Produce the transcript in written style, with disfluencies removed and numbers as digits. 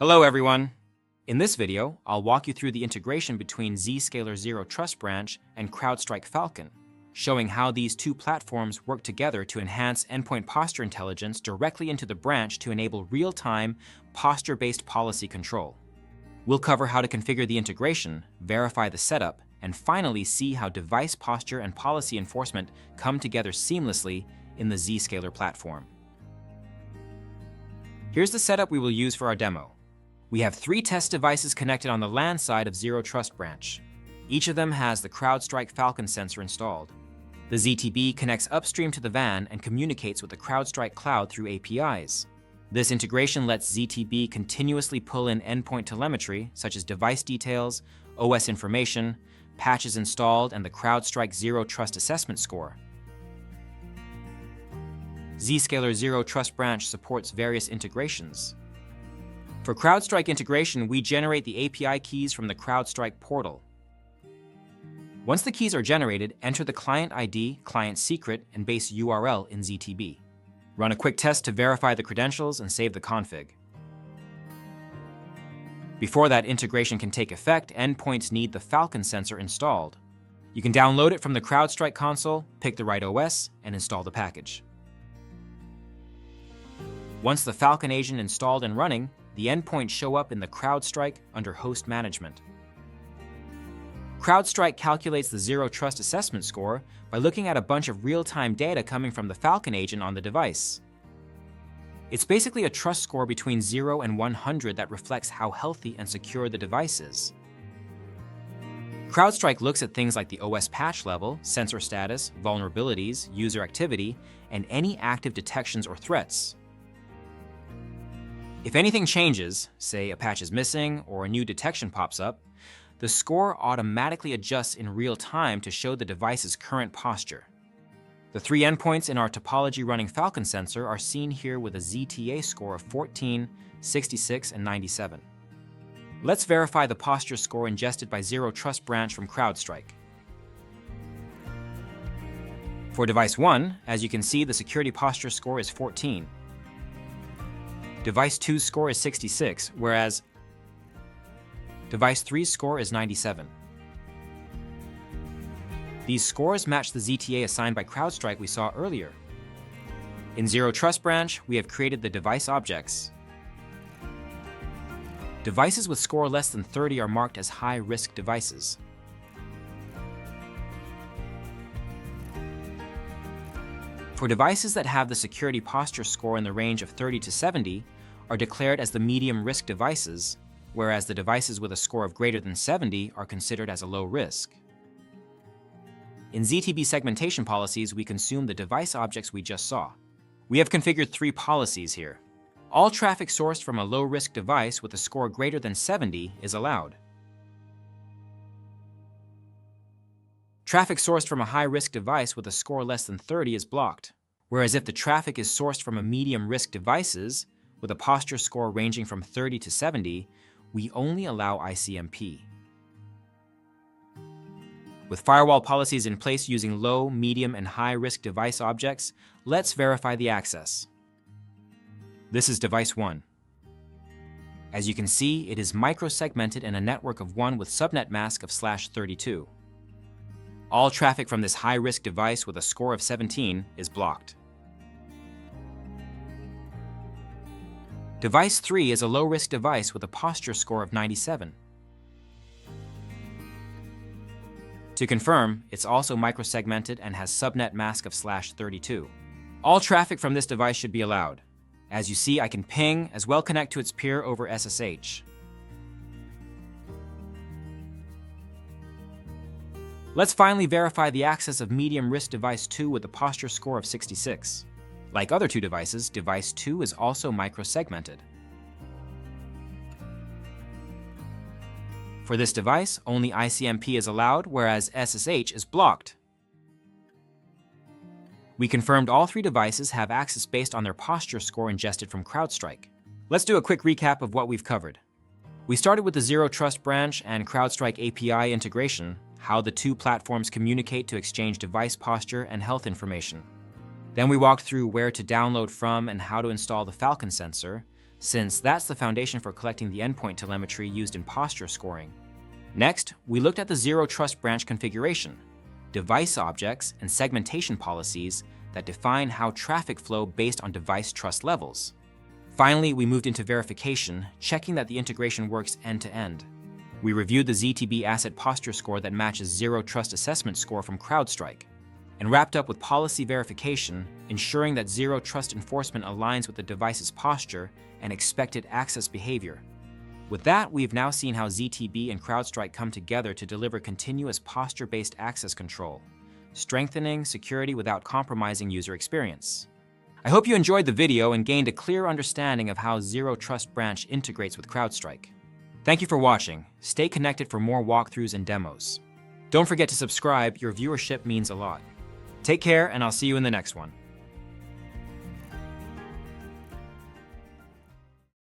Hello everyone! In this video, I'll walk you through the integration between Zscaler Zero Trust Branch and CrowdStrike Falcon, showing how these two platforms work together to enhance endpoint posture intelligence directly into the branch to enable real-time, posture-based policy control. We'll cover how to configure the integration, verify the setup, and finally see how device posture and policy enforcement come together seamlessly in the Zscaler platform. Here's the setup we will use for our demo. We have 3 test devices connected on the LAN side of Zero Trust Branch. Each of them has the CrowdStrike Falcon sensor installed. The ZTB connects upstream to the WAN and communicates with the CrowdStrike cloud through APIs. This integration lets ZTB continuously pull in endpoint telemetry, such as device details, OS information, patches installed, and the CrowdStrike Zero Trust Assessment Score. Zscaler Zero Trust Branch supports various integrations. For CrowdStrike integration, we generate the API keys from the CrowdStrike portal. Once the keys are generated, enter the client ID, client secret, and base URL in ZTB. Run a quick test to verify the credentials and save the config. Before that integration can take effect, endpoints need the Falcon sensor installed. You can download it from the CrowdStrike console, pick the right OS, and install the package. Once the Falcon agent installed and running, the endpoints show up in the CrowdStrike under Host Management. CrowdStrike calculates the Zero Trust Assessment Score by looking at a bunch of real-time data coming from the Falcon agent on the device. It's basically a trust score between 0 and 100 that reflects how healthy and secure the device is. CrowdStrike looks at things like the OS patch level, sensor status, vulnerabilities, user activity, and any active detections or threats. If anything changes, say a patch is missing or a new detection pops up, the score automatically adjusts in real time to show the device's current posture. The 3 endpoints in our topology running Falcon sensor are seen here with a ZTA score of 14, 66, and 97. Let's verify the posture score ingested by Zero Trust Branch from CrowdStrike. For device 1, as you can see, the security posture score is 14. Device 2's score is 66, whereas Device 3's score is 97. These scores match the ZTA assigned by CrowdStrike we saw earlier. In Zero Trust Branch, we have created the device objects. Devices with score less than 30 are marked as high-risk devices. For devices that have the security posture score in the range of 30 to 70 are declared as the medium-risk devices, whereas the devices with a score of greater than 70 are considered as a low risk. In ZTB segmentation policies, we consume the device objects we just saw. We have configured 3 policies here. All traffic sourced from a low-risk device with a score greater than 70 is allowed. Traffic sourced from a high-risk device with a score less than 30 is blocked, whereas if the traffic is sourced from a medium-risk devices with a posture score ranging from 30 to 70, we only allow ICMP. With firewall policies in place using low, medium, and high-risk device objects, let's verify the access. This is device 1. As you can see, it is micro-segmented in a network of 1 with subnet mask of /32. All traffic from this high-risk device with a score of 17 is blocked. Device 3 is a low-risk device with a posture score of 97. To confirm, it's also micro-segmented and has subnet mask of /32. All traffic from this device should be allowed. As you see, I can ping as well connect to its peer over SSH. Let's finally verify the access of medium-risk device 2 with a posture score of 66. Like other 2 devices, device 2 is also micro-segmented. For this device, only ICMP is allowed, whereas SSH is blocked. We confirmed all 3 devices have access based on their posture score ingested from CrowdStrike. Let's do a quick recap of what we've covered. We started with the Zero Trust Branch and CrowdStrike API integration, how the 2 platforms communicate to exchange device posture and health information. Then we walked through where to download from and how to install the Falcon sensor, since that's the foundation for collecting the endpoint telemetry used in posture scoring. Next, we looked at the Zero Trust Branch configuration, device objects, and segmentation policies that define how traffic flow based on device trust levels. Finally, we moved into verification, checking that the integration works end-to-end. We reviewed the ZTB Asset Posture Score that matches Zero Trust Assessment Score from CrowdStrike, and wrapped up with policy verification, ensuring that Zero Trust enforcement aligns with the device's posture and expected access behavior. With that, we've now seen how ZTB and CrowdStrike come together to deliver continuous posture-based access control, strengthening security without compromising user experience. I hope you enjoyed the video and gained a clear understanding of how Zero Trust Branch integrates with CrowdStrike. Thank you for watching. Stay connected for more walkthroughs and demos. Don't forget to subscribe, your viewership means a lot. Take care, and I'll see you in the next one.